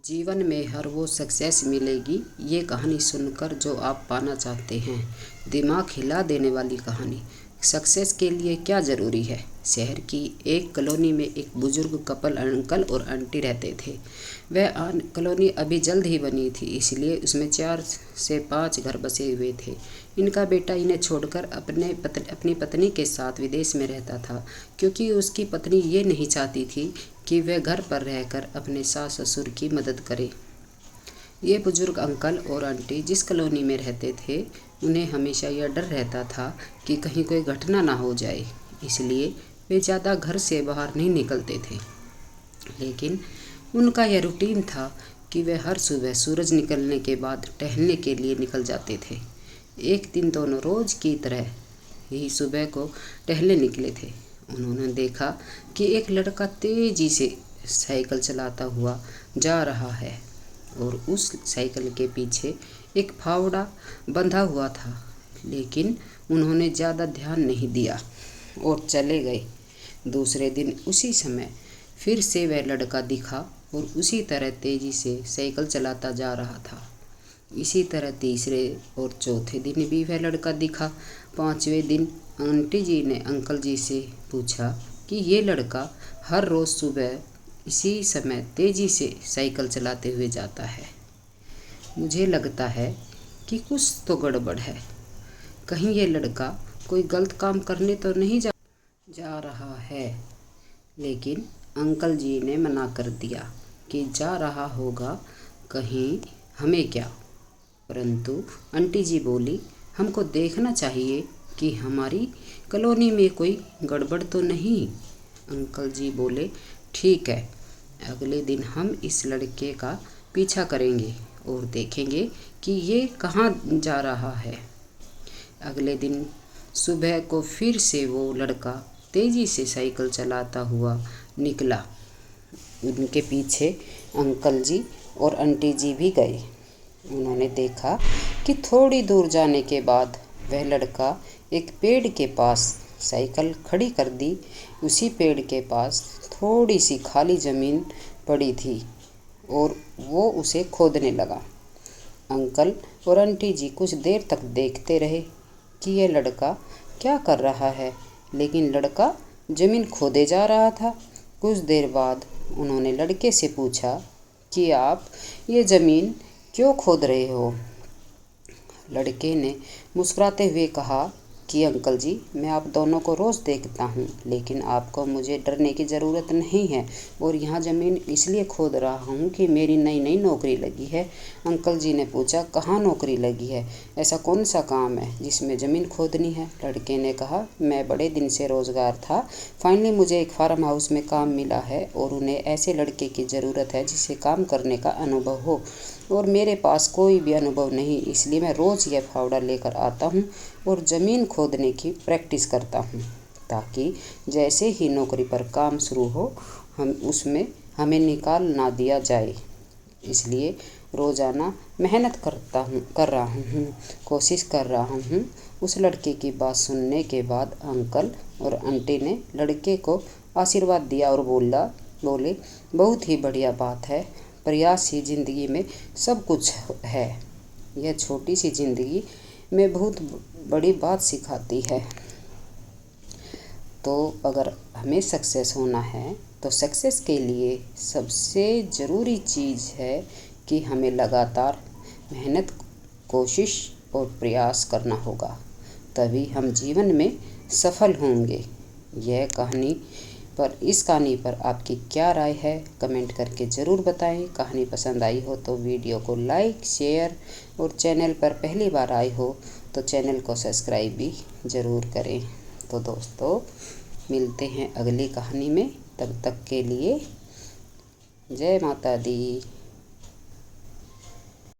जीवन में हर वो सक्सेस मिलेगी ये कहानी सुनकर जो आप पाना चाहते हैं। दिमाग हिला देने वाली कहानी। सक्सेस के लिए क्या ज़रूरी है। शहर की एक कॉलोनी में एक बुजुर्ग कपल अंकल और आंटी रहते थे। वह कॉलोनी अभी जल्द ही बनी थी, इसलिए उसमें 4 से 5 घर बसे हुए थे। इनका बेटा इन्हें छोड़कर अपनी पत्नी के साथ विदेश में रहता था, क्योंकि उसकी पत्नी ये नहीं चाहती थी कि वह घर पर रहकर अपने सास ससुर की मदद करे। ये बुजुर्ग अंकल और आंटी जिस कॉलोनी में रहते थे, उन्हें हमेशा यह डर रहता था कि कहीं कोई घटना ना हो जाए, इसलिए वे ज़्यादा घर से बाहर नहीं निकलते थे। लेकिन उनका यह रूटीन था कि वे हर सुबह सूरज निकलने के बाद टहलने के लिए निकल जाते थे। एक दिन दोनों रोज़ की तरह ही सुबह को टहलने निकले थे। उन्होंने देखा कि एक लड़का तेजी से साइकिल चलाता हुआ जा रहा है और उस साइकिल के पीछे एक फावड़ा बंधा हुआ था। लेकिन उन्होंने ज़्यादा ध्यान नहीं दिया और चले गए। दूसरे दिन उसी समय फिर से वह लड़का दिखा और उसी तरह तेज़ी से साइकिल चलाता जा रहा था। इसी तरह तीसरे और चौथे दिन भी वह लड़का दिखा। 5वें दिन आंटी जी ने अंकल जी से पूछा कि ये लड़का हर रोज़ सुबह इसी समय तेज़ी से साइकिल चलाते हुए जाता है। मुझे लगता है कि कुछ तो गड़बड़ है। कहीं ये लड़का कोई गलत काम करने तो नहीं जा रहा है। लेकिन अंकल जी ने मना कर दिया कि जा रहा होगा, कहीं हमें क्या। परंतु आंटी जी बोली, हमको देखना चाहिए कि हमारी कॉलोनी में कोई गड़बड़ तो नहीं। अंकल जी बोले, ठीक है, अगले दिन हम इस लड़के का पीछा करेंगे और देखेंगे कि ये कहाँ जा रहा है। अगले दिन सुबह को फिर से वो लड़का तेज़ी से साइकिल चलाता हुआ निकला। उनके पीछे अंकल जी और आंटी जी भी गए। उन्होंने देखा कि थोड़ी दूर जाने के बाद वह लड़का एक पेड़ के पास साइकिल खड़ी कर दी। उसी पेड़ के पास थोड़ी सी खाली ज़मीन पड़ी थी और वो उसे खोदने लगा। अंकल और आंटी जी कुछ देर तक देखते रहे कि यह लड़का क्या कर रहा है, लेकिन लड़का ज़मीन खोदे जा रहा था। कुछ देर बाद उन्होंने लड़के से पूछा कि आप ये ज़मीन क्यों खोद रहे हो। लड़के ने मुस्कुराते हुए कहा कि अंकल जी, मैं आप दोनों को रोज़ देखता हूँ, लेकिन आपको मुझे डरने की ज़रूरत नहीं है और यहाँ ज़मीन इसलिए खोद रहा हूँ कि मेरी नई नई नौकरी लगी है। अंकल जी ने पूछा, कहाँ नौकरी लगी है, ऐसा कौन सा काम है जिसमें ज़मीन खोदनी है। लड़के ने कहा, मैं बड़े दिन से रोज़गार था, फाइनली मुझे एक फार्म हाउस में काम मिला है और उन्हें ऐसे लड़के की ज़रूरत है जिसे काम करने का अनुभव हो, और मेरे पास कोई भी अनुभव नहीं, इसलिए मैं रोज़ यह फावड़ा लेकर आता हूँ और ज़मीन खोदने की प्रैक्टिस करता हूँ, ताकि जैसे ही नौकरी पर काम शुरू हो हमें निकाल ना दिया जाए। इसलिए रोज़ाना मेहनत कर रहा हूँ, कोशिश कर रहा हूँ। उस लड़के की बात सुनने के बाद अंकल और आंटी ने लड़के को आशीर्वाद दिया और बोले, बहुत ही बढ़िया बात है, प्रयास ही ज़िंदगी में सब कुछ है। यह छोटी सी ज़िंदगी में बहुत बड़ी बात सिखाती है। तो अगर हमें सक्सेस होना है तो सक्सेस के लिए सबसे ज़रूरी चीज़ है कि हमें लगातार मेहनत, कोशिश और प्रयास करना होगा, तभी हम जीवन में सफल होंगे। इस कहानी पर आपकी क्या राय है, कमेंट करके ज़रूर बताएं। कहानी पसंद आई हो तो वीडियो को लाइक, शेयर और चैनल पर पहली बार आए हो तो चैनल को सब्सक्राइब भी ज़रूर करें। तो दोस्तों, मिलते हैं अगली कहानी में, तब तक के लिए जय माता दी।